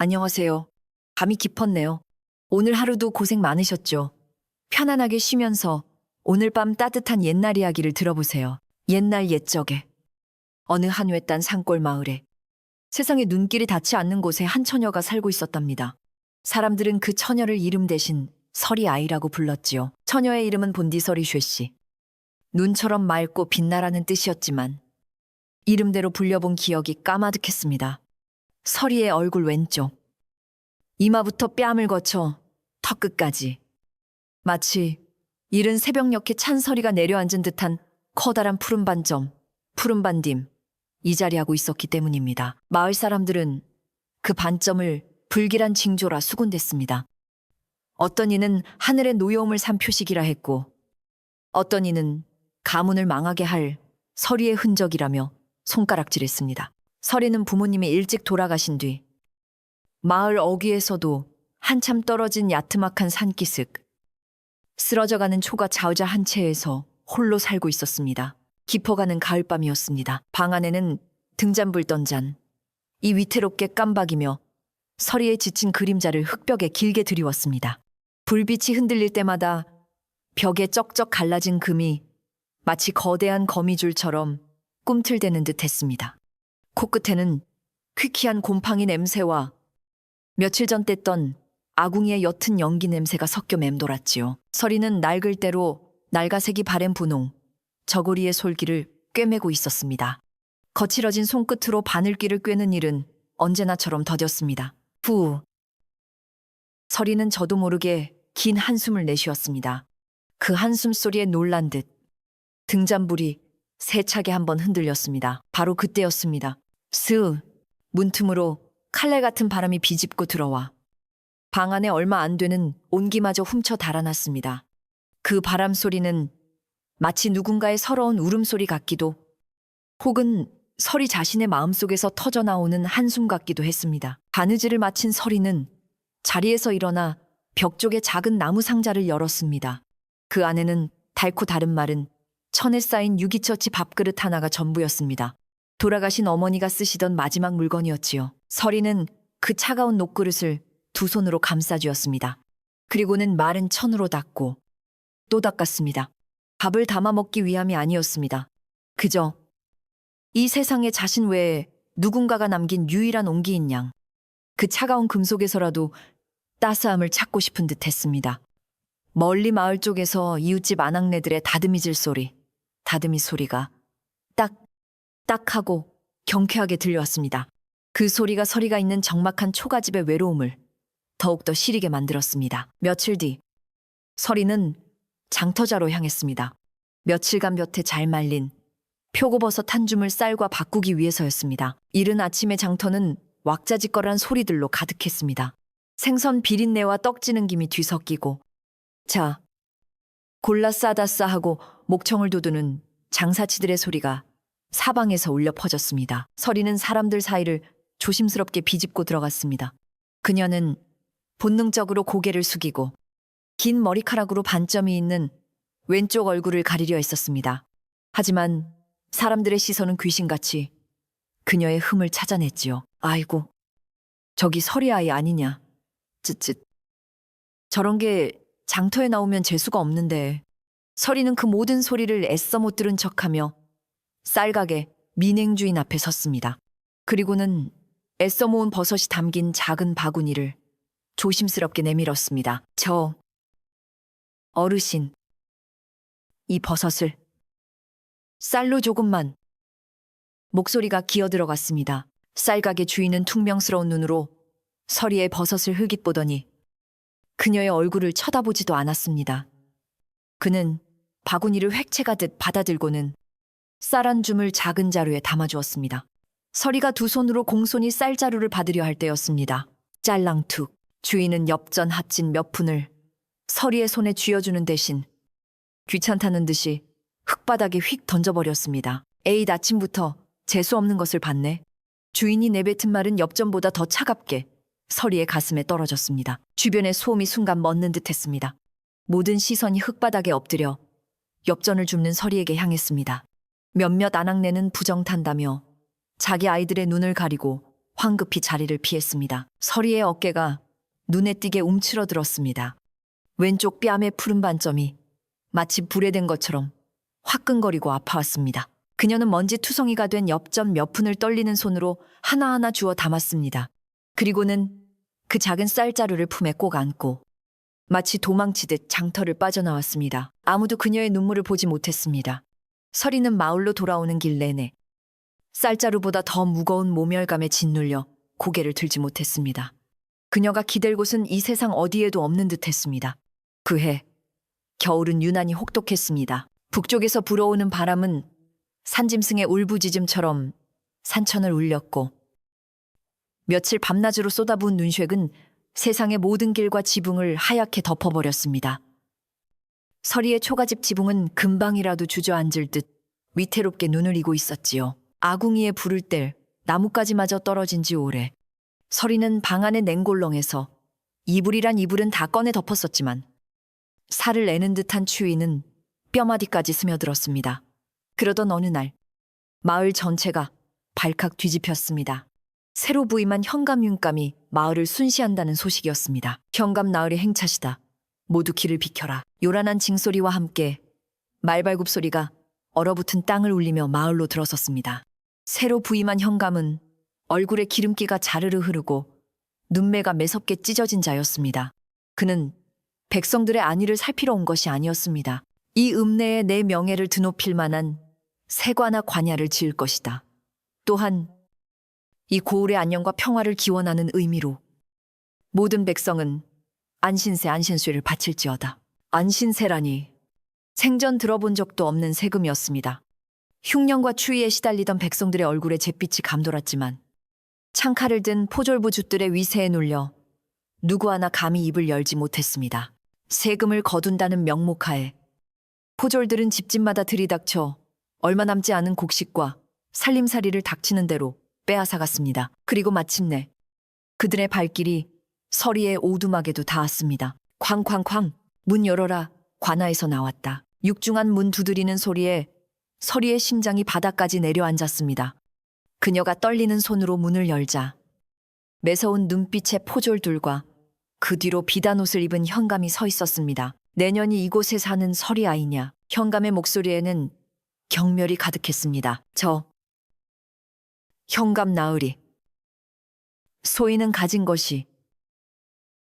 안녕하세요. 밤이 깊었네요. 오늘 하루도 고생 많으셨죠? 편안하게 쉬면서 오늘 밤 따뜻한 옛날 이야기를 들어보세요. 옛날 옛적에 어느 한 외딴 산골 마을에 세상에 눈길이 닿지 않는 곳에 한 처녀가 살고 있었답니다. 사람들은 그 처녀를 이름 대신 서리 아이라고 불렀지요. 처녀의 이름은 본디서리 쉐씨. 눈처럼 맑고 빛나라는 뜻이었지만 이름대로 불려본 기억이 까마득했습니다. 서리의 얼굴 왼쪽, 이마부터 뺨을 거쳐 턱 끝까지 마치 이른 새벽녘에 찬서리가 내려앉은 듯한 커다란 푸른 반점, 푸른 반딤 이 자리하고 있었기 때문입니다. 마을 사람들은 그 반점을 불길한 징조라 수군댔습니다. 어떤 이는 하늘의 노여움을 산 표식이라 했고 어떤 이는 가문을 망하게 할 서리의 흔적이라며 손가락질했습니다. 서리는 부모님이 일찍 돌아가신 뒤 마을 어귀에서도 한참 떨어진 야트막한 산기슭, 쓰러져가는 초가 자우자 한 채에서 홀로 살고 있었습니다. 깊어가는 가을밤이었습니다. 방 안에는 등잔불 던 잔, 이 위태롭게 깜박이며 서리의 지친 그림자를 흙벽에 길게 드리웠습니다. 불빛이 흔들릴 때마다 벽에 쩍쩍 갈라진 금이 마치 거대한 거미줄처럼 꿈틀대는 듯 했습니다. 코끝에는 퀴퀴한 곰팡이 냄새와 며칠 전 뗐던 아궁이의 옅은 연기 냄새가 섞여 맴돌았지요. 서리는 낡을 대로 낡아색이 바랜 분홍, 저고리의 솔기를 꿰매고 있었습니다. 거칠어진 손끝으로 바늘귀를 꿰는 일은 언제나처럼 더뎠습니다. 후. 서리는 저도 모르게 긴 한숨을 내쉬었습니다. 그 한숨 소리에 놀란 듯 등잔불이 세차게 한번 흔들렸습니다. 바로 그때였습니다. 스 문틈으로 칼날 같은 바람이 비집고 들어와 방 안에 얼마 안 되는 온기마저 훔쳐 달아났습니다. 그 바람 소리는 마치 누군가의 서러운 울음소리 같기도 혹은 서리 자신의 마음속에서 터져나오는 한숨 같기도 했습니다. 바느질을 마친 서리는 자리에서 일어나 벽 쪽에 작은 나무 상자를 열었습니다. 그 안에는 달고 다른 말은 천에 쌓인 유기처치 밥그릇 하나가 전부였습니다. 돌아가신 어머니가 쓰시던 마지막 물건이었지요. 서리는 그 차가운 녹그릇을 두 손으로 감싸쥐었습니다. 그리고는 마른 천으로 닦고 또 닦았습니다. 밥을 담아 먹기 위함이 아니었습니다. 그저 이 세상에 자신 외에 누군가가 남긴 유일한 온기인 양, 그 차가운 금속에서라도 따스함을 찾고 싶은 듯 했습니다. 멀리 마을 쪽에서 이웃집 아낙네들의 다듬이질 소리, 다듬이 소리가 딱 하고 경쾌하게 들려왔습니다. 그 소리가 서리가 있는 적막한 초가집의 외로움을 더욱더 시리게 만들었습니다. 며칠 뒤 서리는 장터자로 향했습니다. 며칠간 볕에 잘 말린 표고버섯 한 줌을 쌀과 바꾸기 위해서였습니다. 이른 아침의 장터는 왁자지껄한 소리들로 가득했습니다. 생선 비린내와 떡지는 김이 뒤섞이고 자, 골라 싸다 싸하고 목청을 돋우는 장사치들의 소리가 사방에서 울려 퍼졌습니다. 서리는 사람들 사이를 조심스럽게 비집고 들어갔습니다. 그녀는 본능적으로 고개를 숙이고 긴 머리카락으로 반점이 있는 왼쪽 얼굴을 가리려 했었습니다. 하지만 사람들의 시선은 귀신같이 그녀의 흠을 찾아냈지요. 아이고, 저기 서리 아이 아니냐. 쯧쯧. 저런 게 장터에 나오면 재수가 없는데. 서리는 그 모든 소리를 애써 못 들은 척하며 쌀가게 민행주인 앞에 섰습니다. 그리고는 애써 모은 버섯이 담긴 작은 바구니를 조심스럽게 내밀었습니다. 저 어르신, 이 버섯을 쌀로 조금만. 목소리가 기어들어갔습니다. 쌀가게 주인은 퉁명스러운 눈으로 서리의 버섯을 흘깃보더니 그녀의 얼굴을 쳐다보지도 않았습니다. 그는 바구니를 획체가듯 받아들고는 쌀 한 줌을 작은 자루에 담아주었습니다. 서리가 두 손으로 공손히 쌀자루를 받으려 할 때였습니다. 짤랑툭. 주인은 엽전 합진 몇 푼을 서리의 손에 쥐어주는 대신 귀찮다는 듯이 흙바닥에 휙 던져버렸습니다. 에잇, 아침부터 재수 없는 것을 봤네. 주인이 내뱉은 말은 엽전보다 더 차갑게 서리의 가슴에 떨어졌습니다. 주변의 소음이 순간 멎는 듯했습니다. 모든 시선이 흙바닥에 엎드려 엽전을 줍는 서리에게 향했습니다. 몇몇 아낙네는 부정탄다며 자기 아이들의 눈을 가리고 황급히 자리를 피했습니다. 서리의 어깨가 눈에 띄게 움츠러들었습니다. 왼쪽 뺨의 푸른 반점이 마치 불에 댄 것처럼 화끈거리고 아파왔습니다. 그녀는 먼지 투성이가 된 엽전 몇 푼을 떨리는 손으로 하나하나 주워 담았습니다. 그리고는 그 작은 쌀자루를 품에 꼭 안고 마치 도망치듯 장터를 빠져나왔습니다. 아무도 그녀의 눈물을 보지 못했습니다. 서리는 마을로 돌아오는 길 내내 쌀자루보다 더 무거운 모멸감에 짓눌려 고개를 들지 못했습니다. 그녀가 기댈 곳은 이 세상 어디에도 없는 듯했습니다. 그해 겨울은 유난히 혹독했습니다. 북쪽에서 불어오는 바람은 산짐승의 울부짖음처럼 산천을 울렸고 며칠 밤낮으로 쏟아부은 눈쉑은 세상의 모든 길과 지붕을 하얗게 덮어버렸습니다. 서리의 초가집 지붕은 금방이라도 주저앉을 듯 위태롭게 눈을 이고 있었지요. 아궁이에 불을 뗄 나뭇가지마저 떨어진 지 오래. 서리는 방 안의 냉골렁에서 이불이란 이불은 다 꺼내 덮었었지만 살을 내는 듯한 추위는 뼈마디까지 스며들었습니다. 그러던 어느 날 마을 전체가 발칵 뒤집혔습니다. 새로 부임한 현감 윤감이 마을을 순시한다는 소식이었습니다. 현감 나으리 행차시다. 모두 길을 비켜라. 요란한 징소리와 함께 말발굽 소리가 얼어붙은 땅을 울리며 마을로 들어섰습니다. 새로 부임한 현감은 얼굴에 기름기가 자르르 흐르고 눈매가 매섭게 찢어진 자였습니다. 그는 백성들의 안위를 살피러 온 것이 아니었습니다. 이 읍내에 내 명예를 드높일 만한 세과나 관야를 지을 것이다. 또한 이 고을의 안녕과 평화를 기원하는 의미로 모든 백성은 안신세 안신쇠를 바칠지어다. 안신세라니 생전 들어본 적도 없는 세금이었습니다. 흉년과 추위에 시달리던 백성들의 얼굴에 잿빛이 감돌았지만 창칼을 든 포졸부 줍들의 위세에 눌려 누구 하나 감히 입을 열지 못했습니다. 세금을 거둔다는 명목하에 포졸들은 집집마다 들이닥쳐 얼마 남지 않은 곡식과 살림살이를 닥치는 대로 빼앗아갔습니다. 그리고 마침내 그들의 발길이 서리의 오두막에도 닿았습니다. 쾅쾅쾅 문 열어라 관아에서 나왔다. 육중한 문 두드리는 소리에 서리의 심장이 바닥까지 내려앉았습니다. 그녀가 떨리는 손으로 문을 열자 매서운 눈빛의 포졸들과 그 뒤로 비단 옷을 입은 현감이 서 있었습니다. 내년이 이곳에 사는 서리 아이냐? 현감의 목소리에는 경멸이 가득했습니다. 현감 나으리. 소인은 가진 것이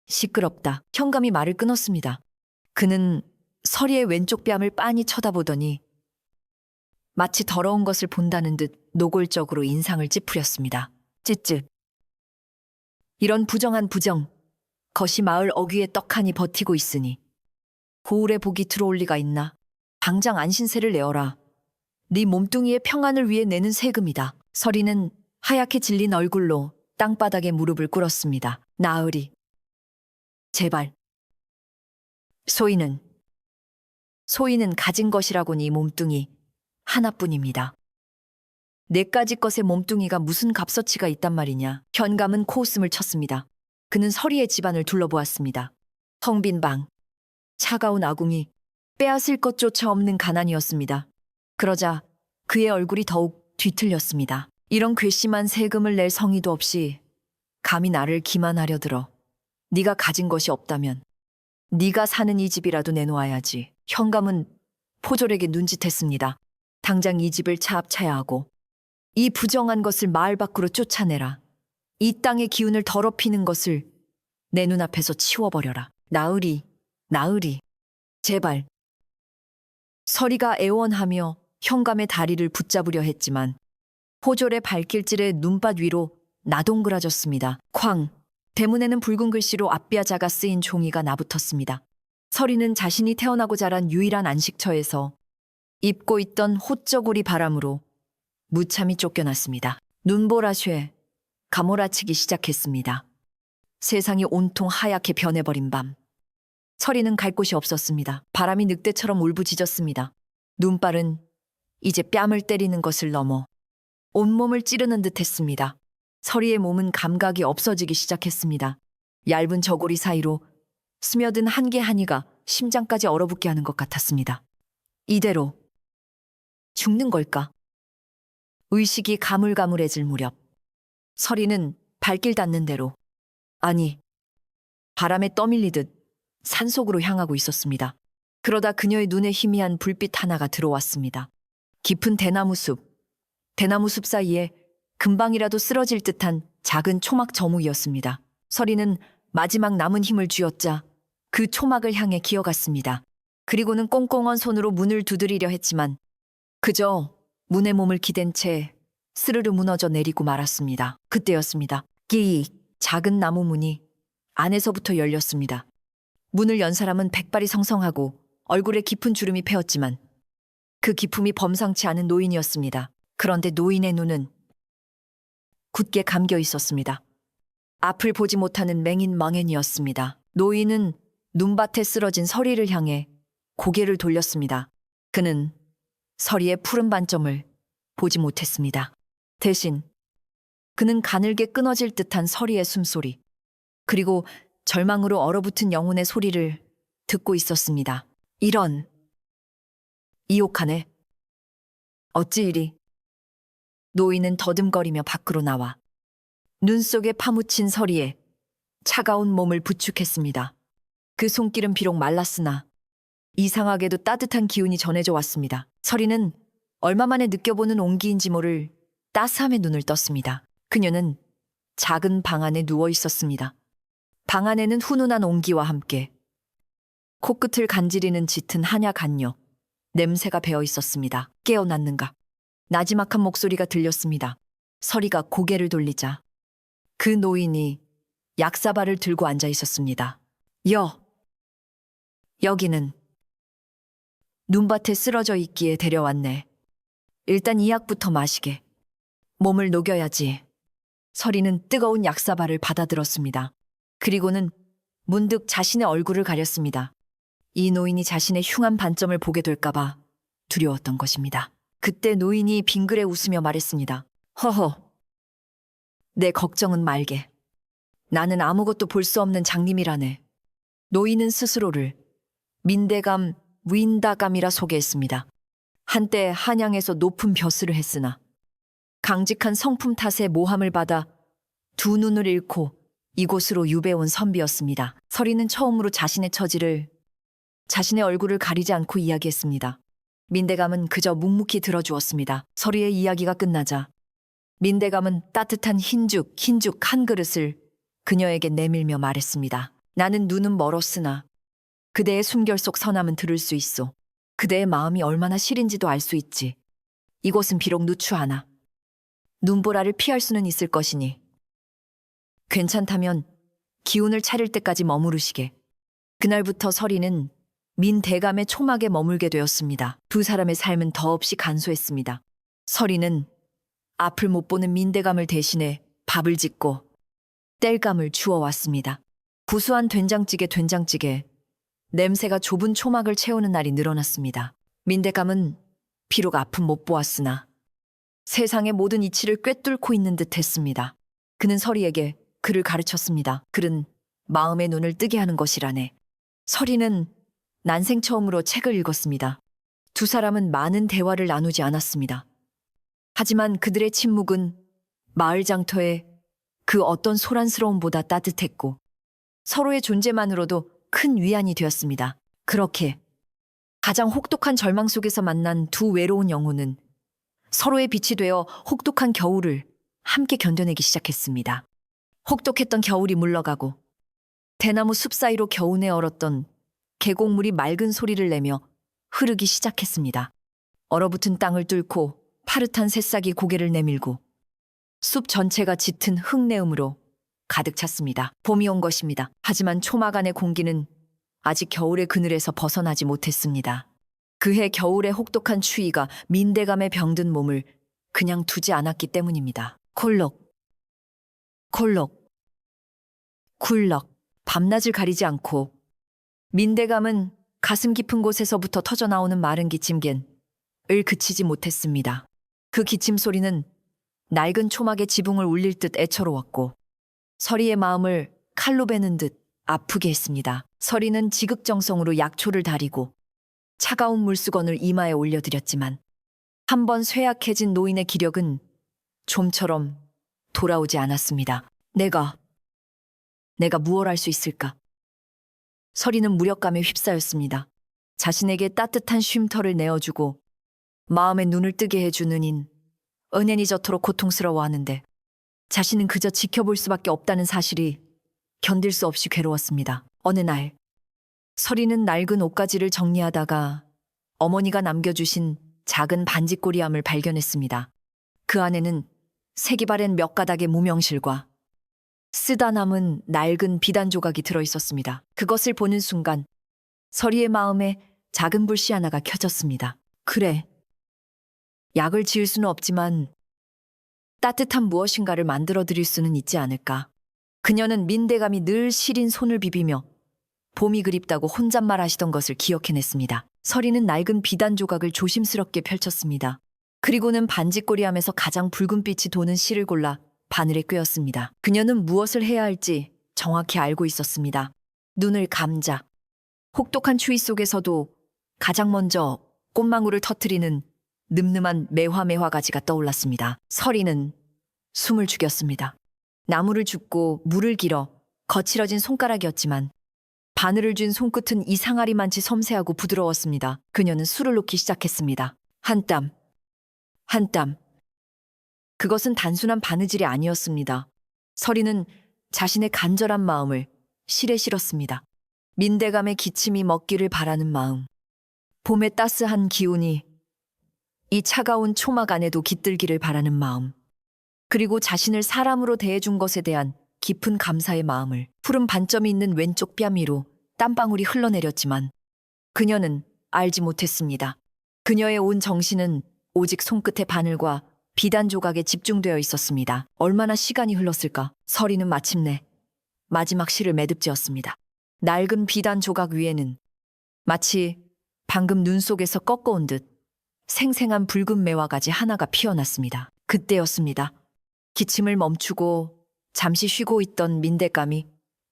시끄럽다. 현감이 말을 끊었습니다. 그는 서리의 왼쪽 뺨을 빤히 쳐다보더니 마치 더러운 것을 본다는 듯 노골적으로 인상을 찌푸렸습니다. 찌쯧. 이런 부정한 부정. 것이 마을 어귀에 떡하니 버티고 있으니 고을의 복이 들어올 리가 있나? 당장 안신세를 내어라. 네 몸뚱이의 평안을 위해 내는 세금이다. 서리는 하얗게 질린 얼굴로 땅바닥에 무릎을 꿇었습니다. 나으리. 제발. 소인은 가진 것이라고니 몸뚱이 하나뿐입니다. 네 가지 것의 몸뚱이가 무슨 값어치가 있단 말이냐. 현감은 코웃음을 쳤습니다. 그는 서리의 집안을 둘러보았습니다. 텅 빈 방, 차가운 아궁이, 빼앗을 것조차 없는 가난이었습니다. 그러자 그의 얼굴이 더욱 뒤틀렸습니다. 이런 괘씸한 세금을 낼 성의도 없이 감히 나를 기만하려 들어. 네가 가진 것이 없다면 네가 사는 이 집이라도 내놓아야지. 현감은 포졸에게 눈짓했습니다. 당장 이 집을 차압차야 하고 이 부정한 것을 마을 밖으로 쫓아내라. 이 땅의 기운을 더럽히는 것을 내 눈앞에서 치워버려라. 나으리, 제발. 서리가 애원하며 현감의 다리를 붙잡으려 했지만 포졸의 발길질에 눈밭 위로 나동그라졌습니다. 쾅! 대문에는 붉은 글씨로 앞비아자가 쓰인 종이가 나붙었습니다. 서리는 자신이 태어나고 자란 유일한 안식처에서 입고 있던 호쩌구리 바람으로 무참히 쫓겨났습니다. 눈보라쉐, 가몰아치기 시작했습니다. 세상이 온통 하얗게 변해버린 밤. 서리는 갈 곳이 없었습니다. 바람이 늑대처럼 울부짖었습니다. 눈발은 이제 뺨을 때리는 것을 넘어 온몸을 찌르는 듯 했습니다. 서리의 몸은 감각이 없어지기 시작했습니다. 얇은 저고리 사이로 스며든 한 개 한 이가 심장까지 얼어붙게 하는 것 같았습니다. 이대로 죽는 걸까? 의식이 가물가물해질 무렵 서리는 발길 닿는 대로, 아니, 바람에 떠밀리듯 산속으로 향하고 있었습니다. 그러다 그녀의 눈에 희미한 불빛 하나가 들어왔습니다. 깊은 대나무 숲 사이에 금방이라도 쓰러질 듯한 작은 초막 저무기였습니다. 서리는 마지막 남은 힘을 쥐어짜 그 초막을 향해 기어갔습니다. 그리고는 꽁꽁언 손으로 문을 두드리려 했지만 그저 문의 몸을 기댄 채 스르르 무너져 내리고 말았습니다. 그때였습니다. 끼익 작은 나무 문이 안에서부터 열렸습니다. 문을 연 사람은 백발이 성성하고 얼굴에 깊은 주름이 패었지만 그 기품이 범상치 않은 노인이었습니다. 그런데 노인의 눈은 굳게 감겨 있었습니다. 앞을 보지 못하는 맹인 망연이었습니다. 노인은 눈밭에 쓰러진 서리를 향해 고개를 돌렸습니다. 그는 서리의 푸른 반점을 보지 못했습니다. 대신 그는 가늘게 끊어질 듯한 서리의 숨소리, 그리고 절망으로 얼어붙은 영혼의 소리를 듣고 있었습니다. 이런, 이옥하네. 어찌 이리. 노인은 더듬거리며 밖으로 나와 눈 속에 파묻힌 서리에 차가운 몸을 부축했습니다. 그 손길은 비록 말랐으나 이상하게도 따뜻한 기운이 전해져 왔습니다. 서리는 얼마 만에 느껴보는 온기인지 모를 따스함에 눈을 떴습니다. 그녀는 작은 방 안에 누워 있었습니다. 방 안에는 훈훈한 온기와 함께 코끝을 간지리는 짙은 한약 안료, 냄새가 배어 있었습니다. 깨어났는가? 나지막한 목소리가 들렸습니다. 서리가 고개를 돌리자 그 노인이 약사발을 들고 앉아 있었습니다. 여기는 눈밭에 쓰러져 있기에 데려왔네. 일단 이 약부터 마시게. 몸을 녹여야지. 서리는 뜨거운 약사발을 받아들었습니다. 그리고는 문득 자신의 얼굴을 가렸습니다. 이 노인이 자신의 흉한 반점을 보게 될까봐 두려웠던 것입니다. 그때 노인이 빙그레 웃으며 말했습니다. 허허, 내 걱정은 말게. 나는 아무것도 볼 수 없는 장님이라네. 노인은 스스로를 민대감, 윈다감이라 소개했습니다. 한때 한양에서 높은 벼슬을 했으나 강직한 성품 탓에 모함을 받아 두 눈을 잃고 이곳으로 유배온 선비였습니다. 서리는 처음으로 자신의 처지를, 자신의 얼굴을 가리지 않고 이야기했습니다. 민대감은 그저 묵묵히 들어주었습니다. 서리의 이야기가 끝나자 민대감은 따뜻한 흰죽 한 그릇을 그녀에게 내밀며 말했습니다. 나는 눈은 멀었으나 그대의 숨결 속 선함은 들을 수 있소. 그대의 마음이 얼마나 시린지도 알 수 있지. 이곳은 비록 누추하나 눈보라를 피할 수는 있을 것이니 괜찮다면 기운을 차릴 때까지 머무르시게. 그날부터 서리는 민대감의 초막에 머물게 되었습니다. 두 사람의 삶은 더없이 간소했습니다. 서리는 앞을 못 보는 민대감을 대신해 밥을 짓고 땔감을 주워왔습니다. 구수한 된장찌개, 냄새가 좁은 초막을 채우는 날이 늘어났습니다. 민대감은 비록 앞은 못 보았으나 세상의 모든 이치를 꿰뚫고 있는 듯 했습니다. 그는 서리에게 글을 가르쳤습니다. 글은 마음의 눈을 뜨게 하는 것이라네. 서리는 난생 처음으로 책을 읽었습니다. 두 사람은 많은 대화를 나누지 않았습니다. 하지만 그들의 침묵은 마을 장터의 그 어떤 소란스러움보다 따뜻했고 서로의 존재만으로도 큰 위안이 되었습니다. 그렇게 가장 혹독한 절망 속에서 만난 두 외로운 영혼은 서로의 빛이 되어 혹독한 겨울을 함께 견뎌내기 시작했습니다. 혹독했던 겨울이 물러가고 대나무 숲 사이로 겨우내 얼었던 계곡물이 맑은 소리를 내며 흐르기 시작했습니다. 얼어붙은 땅을 뚫고 파릇한 새싹이 고개를 내밀고 숲 전체가 짙은 흙내음으로 가득 찼습니다. 봄이 온 것입니다. 하지만 초막 안의 공기는 아직 겨울의 그늘에서 벗어나지 못했습니다. 그해 겨울의 혹독한 추위가 민대감의 병든 몸을 그냥 두지 않았기 때문입니다. 콜록, 굴럭, 밤낮을 가리지 않고 민대감은 가슴 깊은 곳에서부터 터져나오는 마른 기침겐 을 그치지 못했습니다. 그 기침 소리는 낡은 초막의 지붕을 울릴 듯 애처로웠고 서리의 마음을 칼로 베는 듯 아프게 했습니다. 서리는 지극정성으로 약초를 다리고 차가운 물수건을 이마에 올려드렸지만 한번 쇠약해진 노인의 기력은 좀처럼 돌아오지 않았습니다. 내가 무얼 할 수 있을까? 서리는 무력감에 휩싸였습니다. 자신에게 따뜻한 쉼터를 내어주고 마음의 눈을 뜨게 해준 은연히 저토록 고통스러워하는데 자신은 그저 지켜볼 수밖에 없다는 사실이 견딜 수 없이 괴로웠습니다. 어느 날 서리는 낡은 옷가지를 정리하다가 어머니가 남겨주신 작은 반지꼬리암을 발견했습니다. 그 안에는 색이 바랜 몇 가닥의 무명실과 쓰다 남은 낡은 비단 조각이 들어있었습니다. 그것을 보는 순간 서리의 마음에 작은 불씨 하나가 켜졌습니다. 그래, 약을 지을 수는 없지만 따뜻한 무엇인가를 만들어 드릴 수는 있지 않을까. 그녀는 민대감이 늘 시린 손을 비비며 봄이 그립다고 혼잣말 하시던 것을 기억해냈습니다. 서리는 낡은 비단 조각을 조심스럽게 펼쳤습니다. 그리고는 반지꼬리암에서 가장 붉은 빛이 도는 실을 골라 바늘에 꿰었습니다. 그녀는 무엇을 해야 할지 정확히 알고 있었습니다. 눈을 감자. 혹독한 추위 속에서도 가장 먼저 꽃망울을 터뜨리는 늠름한 매화 가지가 떠올랐습니다. 서리는 숨을 죽였습니다. 나무를 줍고 물을 길어 거칠어진 손가락이었지만 바늘을 쥔 손끝은 이 상아리만치 섬세하고 부드러웠습니다. 그녀는 술을 놓기 시작했습니다. 한 땀, 한 땀. 그것은 단순한 바느질이 아니었습니다. 서리는 자신의 간절한 마음을 실에 실었습니다. 민대감의 기침이 먹기를 바라는 마음. 봄의 따스한 기운이 이 차가운 초막 안에도 깃들기를 바라는 마음. 그리고 자신을 사람으로 대해준 것에 대한 깊은 감사의 마음을. 푸른 반점이 있는 왼쪽 뺨 위로 땀방울이 흘러내렸지만 그녀는 알지 못했습니다. 그녀의 온 정신은 오직 손끝의 바늘과 비단 조각에 집중되어 있었습니다. 얼마나 시간이 흘렀을까? 서리는 마침내 마지막 실을 매듭지었습니다. 낡은 비단 조각 위에는 마치 방금 눈 속에서 꺾어온 듯 생생한 붉은 매화가지 하나가 피어났습니다. 그때였습니다. 기침을 멈추고 잠시 쉬고 있던 민대감이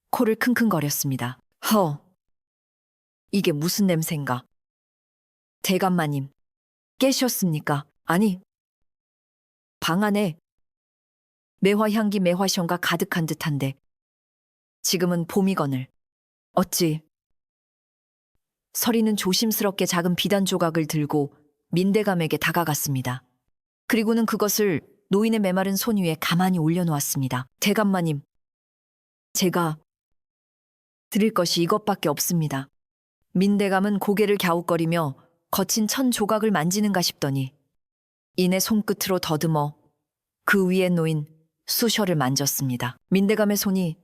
코를 킁킁거렸습니다. 이게 무슨 냄새인가? 대감마님, 깨셨습니까? 아니, 방 안에 매화향기 매화션가 가득한 듯한데 지금은 봄이거늘. 어찌? 서리는 조심스럽게 작은 비단 조각을 들고 민대감에게 다가갔습니다. 그리고는 그것을 노인의 메마른 손 위에 가만히 올려놓았습니다. 대감마님, 제가 드릴 것이 이것밖에 없습니다. 민대감은 고개를 갸웃거리며 거친 천 조각을 만지는가 싶더니 이내 손끝으로 더듬어 그 위에 놓인 수셔를 만졌습니다. 민대감의 손이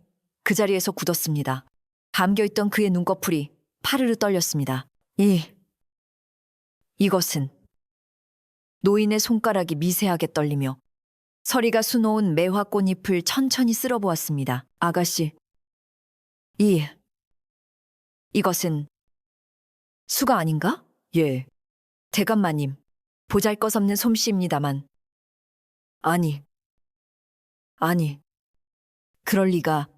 그 자리에서 굳었습니다. 감겨있던 그의 눈꺼풀이 파르르 떨렸습니다. 이것은 노인의 손가락이 미세하게 떨리며 서리가 수놓은 매화 꽃잎을 천천히 쓸어보았습니다. 아가씨, 이것은 수가 아닌가? 예. 대감마님, 보잘것없는 솜씨입니다만. 아니. 그럴 리가.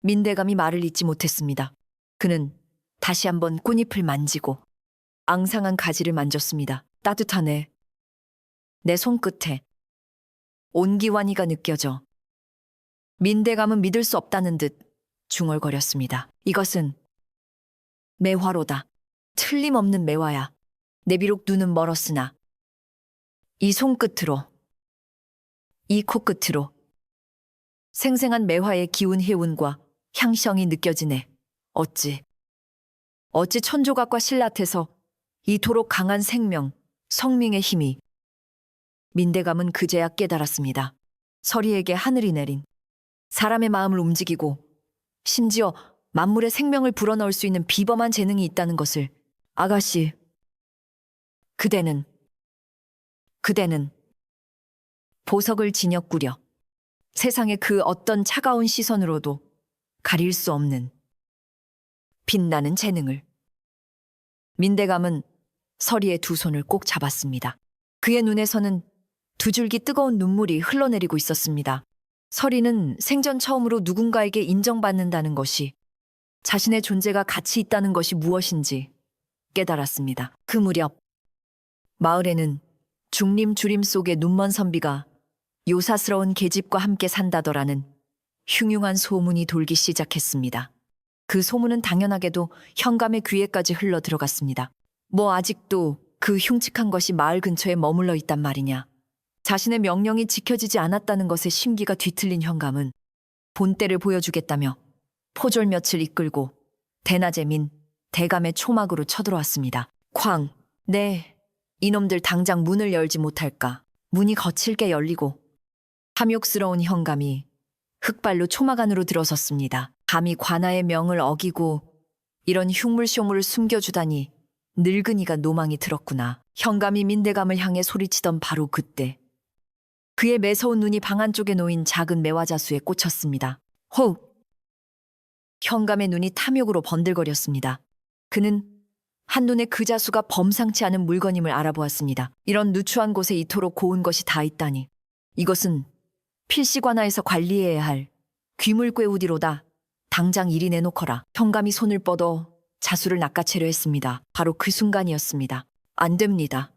민대감이 말을 잇지 못했습니다. 그는 다시 한번 꽃잎을 만지고 앙상한 가지를 만졌습니다. 따뜻하네. 내 손끝에 온기완이가 느껴져. 민대감은 믿을 수 없다는 듯 중얼거렸습니다. 이것은 매화로다. 틀림없는 매화야. 내 비록 눈은 멀었으나 이 손끝으로, 이 코끝으로 생생한 매화의 기운 해운과 향성이 느껴지네. 어찌 천조각과 신라트에서 이토록 강한 생명, 성명의 힘이. 민대감은 그제야 깨달았습니다. 서리에게 하늘이 내린 사람의 마음을 움직이고 심지어 만물의 생명을 불어넣을 수 있는 비범한 재능이 있다는 것을. 아가씨, 그대는 보석을 진역구려 세상의 그 어떤 차가운 시선으로도 가릴 수 없는 빛나는 재능을. 민대감은 서리의 두 손을 꼭 잡았습니다. 그의 눈에서는 두 줄기 뜨거운 눈물이 흘러내리고 있었습니다. 서리는 생전 처음으로 누군가에게 인정받는다는 것이, 자신의 존재가 가치 있다는 것이 무엇인지 깨달았습니다. 그 무렵 마을에는 중림 주림 속의 눈먼 선비가 요사스러운 계집과 함께 산다더라는 흉흉한 소문이 돌기 시작했습니다. 그 소문은 당연하게도 현감의 귀에까지 흘러 들어갔습니다. 뭐 아직도 그 흉측한 것이 마을 근처에 머물러 있단 말이냐. 자신의 명령이 지켜지지 않았다는 것에 심기가 뒤틀린 현감은 본때를 보여주겠다며 포졸 몇을 이끌고 대낮에 민 대감의 초막으로 쳐들어왔습니다. 쾅! 네, 이놈들 당장 문을 열지 못할까. 문이 거칠게 열리고 탐욕스러운 현감이 흑발로 초막 안으로 들어섰습니다. 감히 관아의 명을 어기고 이런 흉물쇼물을 숨겨주다니 늙은이가 노망이 들었구나. 현감이 민대감을 향해 소리치던 바로 그때 그의 매서운 눈이 방 안쪽에 놓인 작은 매화자수에 꽂혔습니다. 호흡! 현감의 눈이 탐욕으로 번들거렸습니다. 그는 한눈에 그 자수가 범상치 않은 물건임을 알아보았습니다. 이런 누추한 곳에 이토록 고운 것이 다 있다니. 이것은 필시관아에서 관리해야 할 귀물꾀우디로다. 당장 이리 내놓거라. 현감이 손을 뻗어 자수를 낚아채려 했습니다. 바로 그 순간이었습니다. 안 됩니다.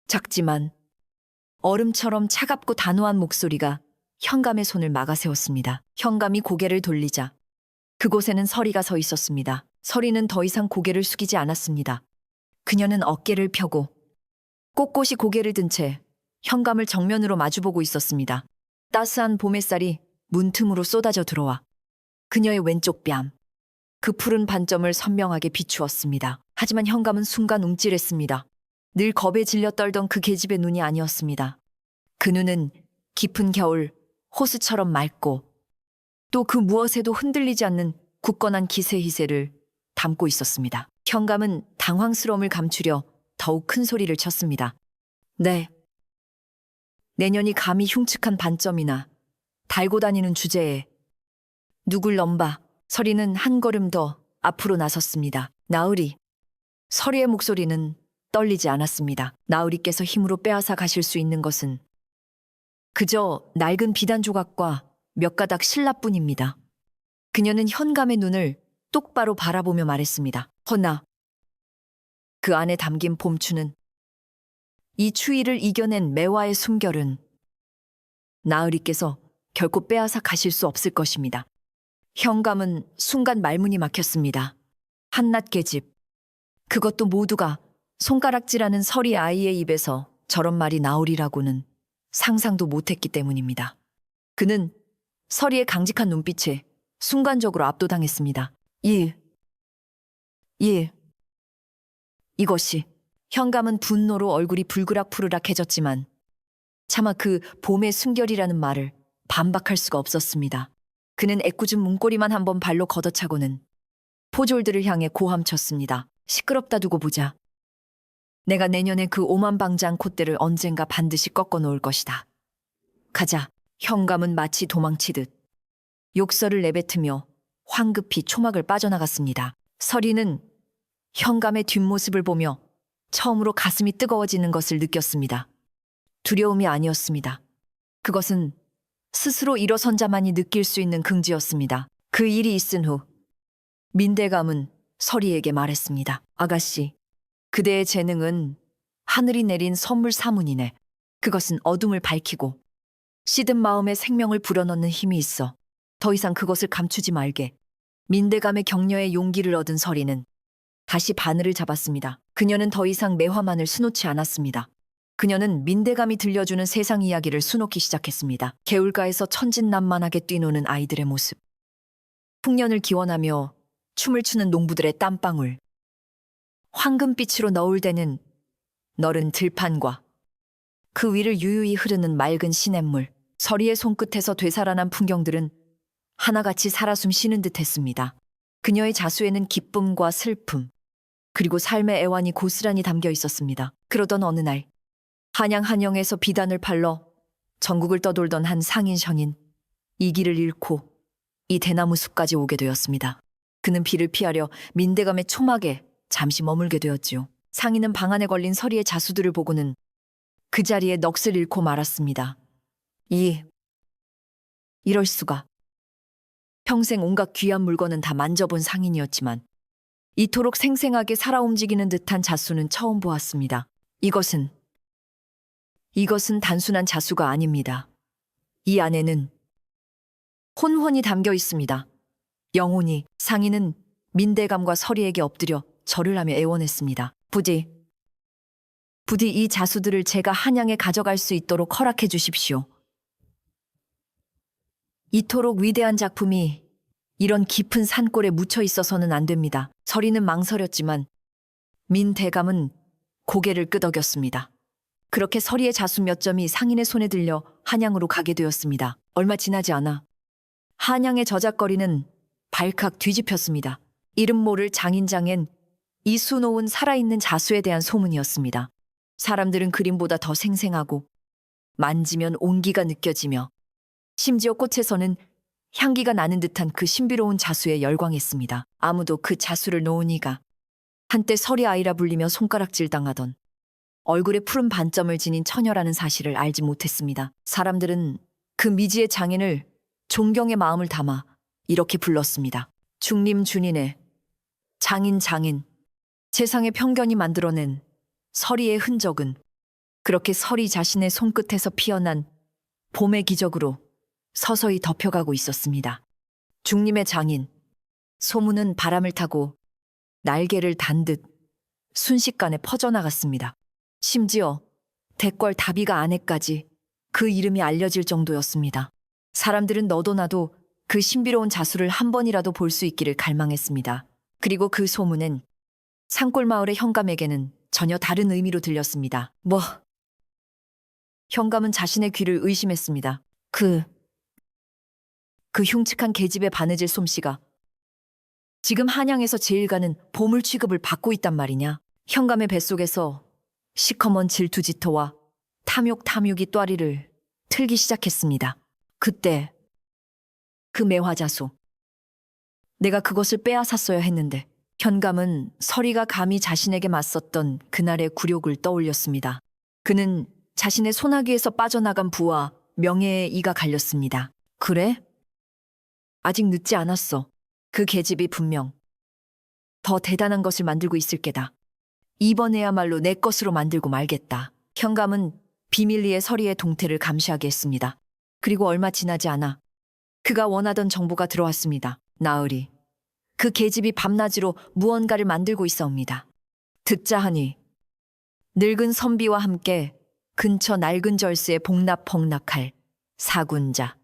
작지만 얼음처럼 차갑고 단호한 목소리가 현감의 손을 막아세웠습니다. 현감이 고개를 돌리자 그곳에는 서리가 서 있었습니다. 서리는 더 이상 고개를 숙이지 않았습니다. 그녀는 어깨를 펴고 꼿꼿이 고개를 든 채 현감을 정면으로 마주보고 있었습니다. 따스한 봄 햇살이 문틈으로 쏟아져 들어와 그녀의 왼쪽 뺨, 그 푸른 반점을 선명하게 비추었습니다. 하지만 현감은 순간 움찔했습니다. 늘 겁에 질려 떨던 그 계집의 눈이 아니었습니다. 그 눈은 깊은 겨울 호수처럼 맑고 또 그 무엇에도 흔들리지 않는 굳건한 기세희세를 담고 있었습니다. 현감은 당황스러움을 감추려 더욱 큰 소리를 쳤습니다. 네. 내년이 감히 흉측한 반점이나 달고 다니는 주제에 누굴 넘봐. 서리는 한 걸음 더 앞으로 나섰습니다. 나으리. 서리의 목소리는 떨리지 않았습니다. 나으리께서 힘으로 빼앗아 가실 수 있는 것은 그저 낡은 비단 조각과 몇 가닥 신라뿐입니다. 그녀는 현감의 눈을 똑바로 바라보며 말했습니다. 허나 그 안에 담긴 봄추는 이 추위를 이겨낸 매화의 숨결은 나으리께서 결코 빼앗아 가실 수 없을 것입니다. 현감은 순간 말문이 막혔습니다. 한낱 계집. 그것도 모두가 손가락질하는 서리 아이의 입에서 저런 말이 나오리라고는 상상도 못했기 때문입니다. 그는 서리의 강직한 눈빛에 순간적으로 압도당했습니다. 이것이. 현감은 분노로 얼굴이 불그락푸르락해졌지만 차마 그 봄의 숨결이라는 말을 반박할 수가 없었습니다. 그는 애꿎은 문고리만 한번 발로 걷어차고는 포졸들을 향해 고함쳤습니다. 시끄럽다 두고 보자. 내가 내년에 그 오만방자한 콧대를 언젠가 반드시 꺾어 놓을 것이다. 가자. 현감은 마치 도망치듯 욕설을 내뱉으며 황급히 초막을 빠져나갔습니다. 서리는 현감의 뒷모습을 보며 처음으로 가슴이 뜨거워지는 것을 느꼈습니다. 두려움이 아니었습니다. 그것은 스스로 일어선 자만이 느낄 수 있는 긍지였습니다. 그 일이 있은 후 민대감은 서리에게 말했습니다. 아가씨, 그대의 재능은 하늘이 내린 선물 사문이네. 그것은 어둠을 밝히고 시든 마음에 생명을 불어넣는 힘이 있어. 더 이상 그것을 감추지 말게. 민대감의 격려에 용기를 얻은 서리는 다시 바늘을 잡았습니다. 그녀는 더 이상 매화만을 수놓지 않았습니다. 그녀는 민대감이 들려주는 세상 이야기를 수놓기 시작했습니다. 개울가에서 천진난만하게 뛰노는 아이들의 모습. 풍년을 기원하며 춤을 추는 농부들의 땀방울. 황금빛으로 너울대는 너른 들판과 그 위를 유유히 흐르는 맑은 시냇물. 서리의 손끝에서 되살아난 풍경들은 하나같이 살아숨 쉬는 듯했습니다. 그녀의 자수에는 기쁨과 슬픔, 그리고 삶의 애환이 고스란히 담겨 있었습니다. 그러던 어느 날 한양 한영에서 비단을 팔러 전국을 떠돌던 한 상인 션인 이 길을 잃고 이 대나무 숲까지 오게 되었습니다. 그는 비를 피하려 민대감의 초막에 잠시 머물게 되었지요. 상인은 방 안에 걸린 서리의 자수들을 보고는 그 자리에 넋을 잃고 말았습니다. 이럴 수가. 평생 온갖 귀한 물건은 다 만져본 상인이었지만 이토록 생생하게 살아 움직이는 듯한 자수는 처음 보았습니다. 이것은 단순한 자수가 아닙니다. 이 안에는 혼혼이 담겨 있습니다. 영혼이. 상인은 민대감과 서리에게 엎드려 절을 하며 애원했습니다. 부디 이 자수들을 제가 한양에 가져갈 수 있도록 허락해 주십시오. 이토록 위대한 작품이 이런 깊은 산골에 묻혀 있어서는 안 됩니다. 서리는 망설였지만 민대감은 고개를 끄덕였습니다. 그렇게 서리의 자수 몇 점이 상인의 손에 들려 한양으로 가게 되었습니다. 얼마 지나지 않아 한양의 저작거리는 발칵 뒤집혔습니다. 이름 모를 장인장엔 이 수놓은 살아있는 자수에 대한 소문이었습니다. 사람들은 그림보다 더 생생하고 만지면 온기가 느껴지며 심지어 꽃에서는 향기가 나는 듯한 그 신비로운 자수에 열광했습니다. 아무도 그 자수를 놓은 이가 한때 서리 아이라 불리며 손가락질 당하던 얼굴에 푸른 반점을 지닌 처녀라는 사실을 알지 못했습니다. 사람들은 그 미지의 장인을 존경의 마음을 담아 이렇게 불렀습니다. 중림 준인의 장인. 세상의 편견이 만들어낸 서리의 흔적은 그렇게 서리 자신의 손끝에서 피어난 봄의 기적으로 서서히 덮여가고 있었습니다. 중림의 장인. 소문은 바람을 타고 날개를 단 듯 순식간에 퍼져나갔습니다. 심지어 대궐 다비가 아내까지 그 이름이 알려질 정도였습니다. 사람들은 너도 나도 그 신비로운 자수를 한 번이라도 볼 수 있기를 갈망했습니다. 그리고 그 소문은 산골 마을의 현감에게는 전혀 다른 의미로 들렸습니다. 현감은 자신의 귀를 의심했습니다. 그 흉측한 계집의 바느질 솜씨가 지금 한양에서 제일 가는 보물 취급을 받고 있단 말이냐. 현감의 뱃속에서 시커먼 질투지토와 탐욕이 또아리를 틀기 시작했습니다. 그때 그 매화자수. 내가 그것을 빼앗았어야 했는데. 현감은 서리가 감히 자신에게 맞섰던 그날의 굴욕을 떠올렸습니다. 그는 자신의 소나기에서 빠져나간 부와 명예에 이가 갈렸습니다. 그래? 아직 늦지 않았어. 그 계집이 분명 더 대단한 것을 만들고 있을 게다. 이번에야말로 내 것으로 만들고 말겠다. 현감은 비밀리에 서리의 동태를 감시하게 했습니다. 그리고 얼마 지나지 않아 그가 원하던 정보가 들어왔습니다. 나으리. 그 계집이 밤낮으로 무언가를 만들고 있어옵니다. 듣자 하니 늙은 선비와 함께 근처 낡은 절수에 복납할 사군자,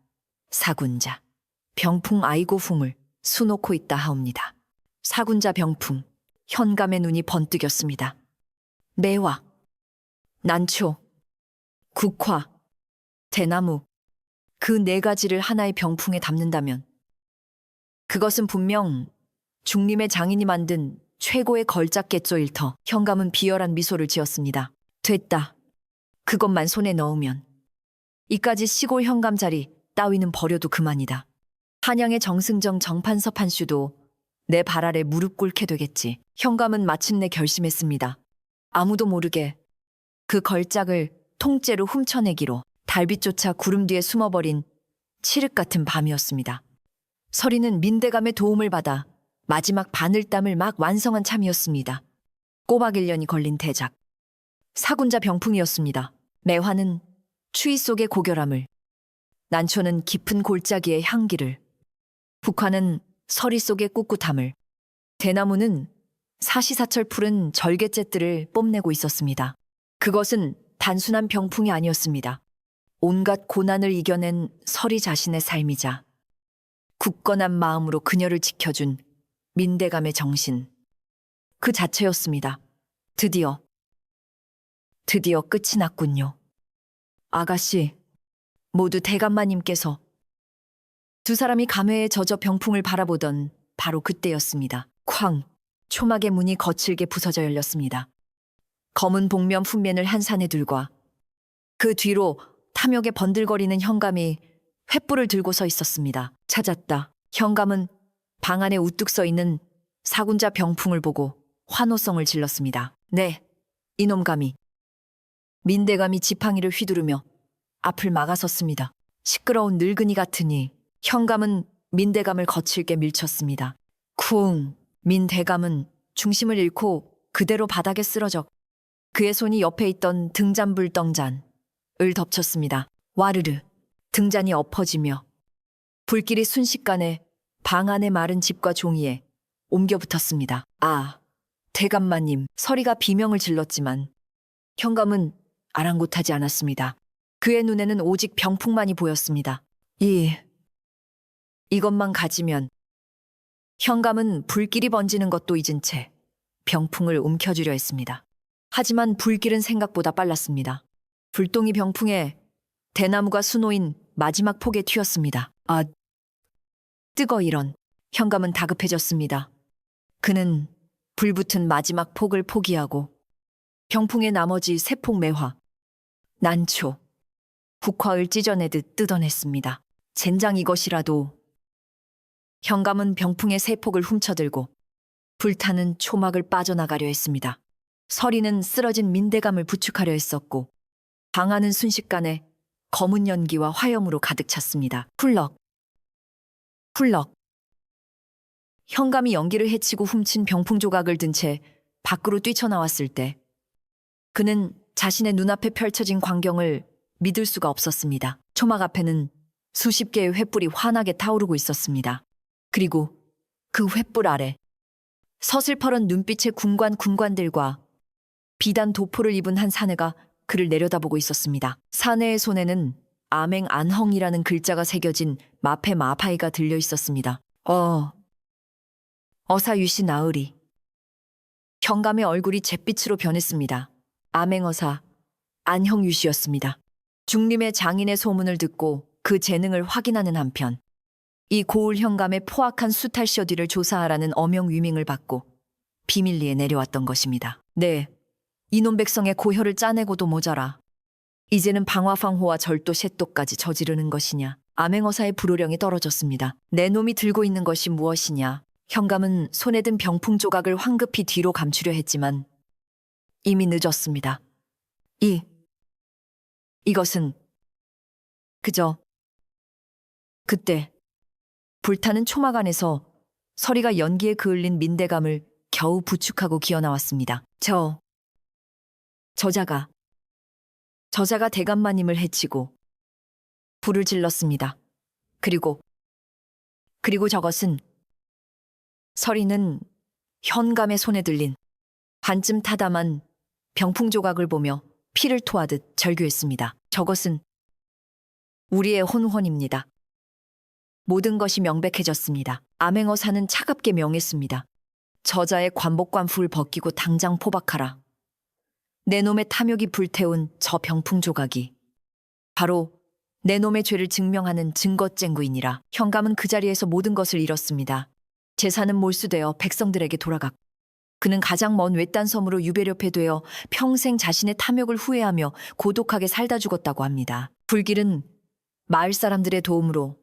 병풍 아이고풍을 수놓고 있다 하옵니다. 사군자 병풍, 현감의 눈이 번뜩였습니다. 매화, 난초, 국화, 대나무, 그 네 가지를 하나의 병풍에 담는다면 그것은 분명 중림의 장인이 만든 최고의 걸작겠조일 터. 현감은 비열한 미소를 지었습니다. 됐다. 그것만 손에 넣으면 이까지 시골 현감 자리 따위는 버려도 그만이다. 한양의 정승정 정판서판슈도 내 발 아래 무릎 꿇게 되겠지. 현감은 마침내 결심했습니다. 아무도 모르게 그 걸작을 통째로 훔쳐내기로. 달빛조차 구름 뒤에 숨어버린 칠흑 같은 밤이었습니다. 서리는 민대감의 도움을 받아 마지막 바늘땀을 막 완성한 참이었습니다. 꼬박 1년이 걸린 대작. 사군자 병풍이었습니다. 매화는 추위 속의 고결함을, 난초는 깊은 골짜기의 향기를, 국화는 서리 속의 꿋꿋함을, 대나무는 사시사철 푸른 절개zet들을 뽐내고 있었습니다. 그것은 단순한 병풍이 아니었습니다. 온갖 고난을 이겨낸 서리 자신의 삶이자 굳건한 마음으로 그녀를 지켜준 민대감의 정신, 그 자체였습니다. 드디어 끝이 났군요. 아가씨, 모두 대감마님께서. 두 사람이 감회에 젖어 병풍을 바라보던 바로 그때였습니다. 쾅! 초막의 문이 거칠게 부서져 열렸습니다. 검은 복면 훈면을 한 사내들과 그 뒤로 탐욕에 번들거리는 현감이 횃불을 들고 서 있었습니다. 찾았다. 현감은 방 안에 우뚝 서 있는 사군자 병풍을 보고 환호성을 질렀습니다. 네, 이놈 감히. 민대감이 지팡이를 휘두르며 앞을 막아섰습니다. 시끄러운 늙은이 같으니 현감은 민대감을 거칠게 밀쳤습니다. 쿵! 민대감은 중심을 잃고 그대로 바닥에 쓰러져 그의 손이 옆에 있던 등잔불 떡잔을 덮쳤습니다. 와르르! 등잔이 엎어지며 불길이 순식간에 방 안의 마른 집과 종이에 옮겨 붙었습니다. 아, 대감마님, 서리가 비명을 질렀지만 현감은 아랑곳하지 않았습니다. 그의 눈에는 오직 병풍만이 보였습니다. 이것만 가지면 현감은 불길이 번지는 것도 잊은 채 병풍을 움켜쥐려 했습니다. 하지만 불길은 생각보다 빨랐습니다. 불똥이 병풍에 대나무가 수놓인 마지막 폭에 튀었습니다. 아, 뜨거 이런. 현감은 다급해졌습니다. 그는 불붙은 마지막 폭을 포기하고 병풍의 나머지 세 폭 매화, 난초, 국화을 찢어내듯 뜯어냈습니다. 젠장 이것이라도. 현감은 병풍의 세 폭을 훔쳐들고 불타는 초막을 빠져나가려 했습니다. 서리는 쓰러진 민대감을 부축하려 했었고 방 안은 순식간에 검은 연기와 화염으로 가득 찼습니다. 훌럭, 훌럭. 현감이 연기를 해치고 훔친 병풍 조각을 든 채 밖으로 뛰쳐나왔을 때 그는 자신의 눈앞에 펼쳐진 광경을 믿을 수가 없었습니다. 초막 앞에는 수십 개의 횃불이 환하게 타오르고 있었습니다. 그리고 그 횃불 아래 서슬퍼런 눈빛의 군관들과 비단 도포를 입은 한 사내가 그를 내려다보고 있었습니다. 사내의 손에는 아맹 안헝이라는 글자가 새겨진 마패 마파이가 들려 있었습니다. 어사유시 나으리. 현감의 얼굴이 잿빛으로 변했습니다. 아맹어사 안형유씨였습니다. 중림의 장인의 소문을 듣고 그 재능을 확인하는 한편 이 고을 현감의 포악한 수탈시어디를 조사하라는 어명 위명을 받고 비밀리에 내려왔던 것입니다. 네, 이놈 백성의 고혈을 짜내고도 모자라 이제는 방화방호와 절도 셋도까지 저지르는 것이냐. 아맹어사의 불호령이 떨어졌습니다. 내 놈이 들고 있는 것이 무엇이냐. 현감은 손에 든 병풍 조각을 황급히 뒤로 감추려 했지만 이미 늦었습니다. 이것은 그저 그때 불타는 초막 안에서 서리가 연기에 그을린 민대감을 겨우 부축하고 기어나왔습니다. 저자가 대감마님을 해치고 불을 질렀습니다. 그리고 저것은 서리는 현감의 손에 들린 반쯤 타담한 병풍 조각을 보며 피를 토하듯 절규했습니다. 저것은 우리의 혼혼입니다. 모든 것이 명백해졌습니다. 아맹어사는 차갑게 명했습니다. 저자의 관복관풀을 벗기고 당장 포박하라. 내 놈의 탐욕이 불태운 저 병풍 조각이 바로 내 놈의 죄를 증명하는 증거쟁구이니라. 현감은 그 자리에서 모든 것을 잃었습니다. 재산은 몰수되어 백성들에게 돌아갔고 그는 가장 먼 외딴 섬으로 유배렵해 되어 평생 자신의 탐욕을 후회하며 고독하게 살다 죽었다고 합니다. 불길은 마을 사람들의 도움으로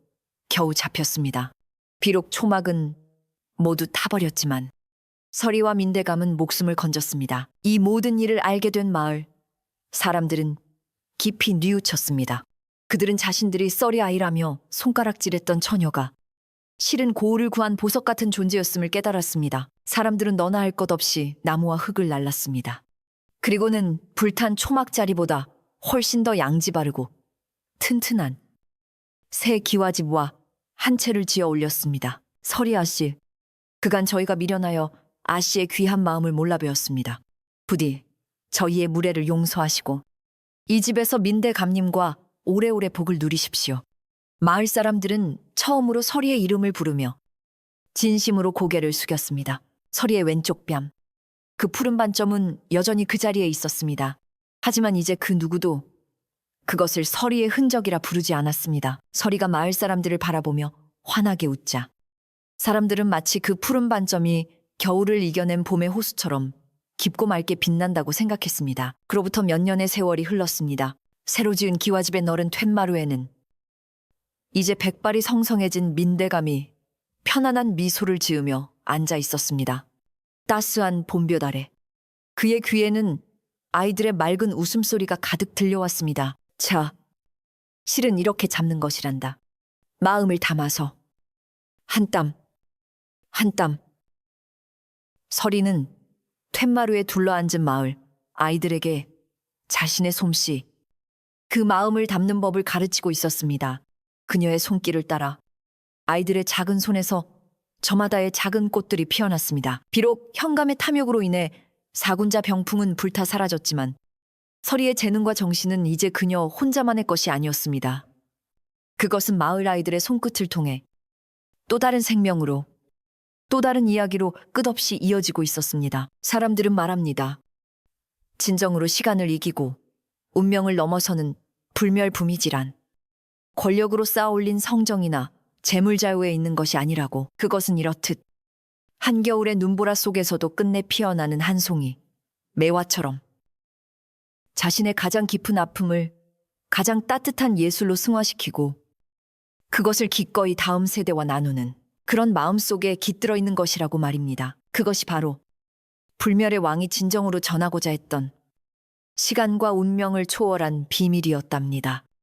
겨우 잡혔습니다. 비록 초막은 모두 타버렸지만 서리와 민대감은 목숨을 건졌습니다. 이 모든 일을 알게 된 마을 사람들은 깊이 뉘우쳤습니다. 그들은 자신들이 썰이 아이라며 손가락질했던 처녀가 실은 고을을 구한 보석 같은 존재였음을 깨달았습니다. 사람들은 너나 할 것 없이 나무와 흙을 날랐습니다. 그리고는 불탄 초막자리보다 훨씬 더 양지 바르고 튼튼한 새 기와집과 한 채를 지어 올렸습니다. 서리 아씨, 그간 저희가 미련하여 아씨의 귀한 마음을 몰라 배웠습니다. 부디 저희의 무례를 용서하시고 이 집에서 민대감님과 오래오래 복을 누리십시오. 마을 사람들은 처음으로 서리의 이름을 부르며 진심으로 고개를 숙였습니다. 서리의 왼쪽 뺨, 그 푸른 반점은 여전히 그 자리에 있었습니다. 하지만 이제 그 누구도 그것을 서리의 흔적이라 부르지 않았습니다. 서리가 마을 사람들을 바라보며 환하게 웃자 사람들은 마치 그 푸른 반점이 겨울을 이겨낸 봄의 호수처럼 깊고 맑게 빛난다고 생각했습니다. 그로부터 몇 년의 세월이 흘렀습니다. 새로 지은 기와집의 너른 툇마루에는 이제 백발이 성성해진 민대감이 편안한 미소를 지으며 앉아 있었습니다. 따스한 봄볕 아래 그의 귀에는 아이들의 맑은 웃음소리가 가득 들려왔습니다. 자, 실은 이렇게 잡는 것이란다. 마음을 담아서 한 땀, 한 땀. 서리는 툇마루에 둘러앉은 마을 아이들에게 자신의 솜씨, 그 마음을 담는 법을 가르치고 있었습니다. 그녀의 손길을 따라 아이들의 작은 손에서 저마다의 작은 꽃들이 피어났습니다. 비록 현감의 탐욕으로 인해 사군자 병풍은 불타 사라졌지만 서리의 재능과 정신은 이제 그녀 혼자만의 것이 아니었습니다. 그것은 마을 아이들의 손끝을 통해 또 다른 생명으로, 또 다른 이야기로 끝없이 이어지고 있었습니다. 사람들은 말합니다. 진정으로 시간을 이기고 운명을 넘어서는 불멸부미지란 권력으로 쌓아올린 성정이나 재물자유에 있는 것이 아니라고. 그것은 이렇듯 한겨울의 눈보라 속에서도 끝내 피어나는 한 송이 매화처럼 자신의 가장 깊은 아픔을 가장 따뜻한 예술로 승화시키고 그것을 기꺼이 다음 세대와 나누는 그런 마음 속에 깃들어 있는 것이라고 말입니다. 그것이 바로 불멸의 왕이 진정으로 전하고자 했던 시간과 운명을 초월한 비밀이었답니다.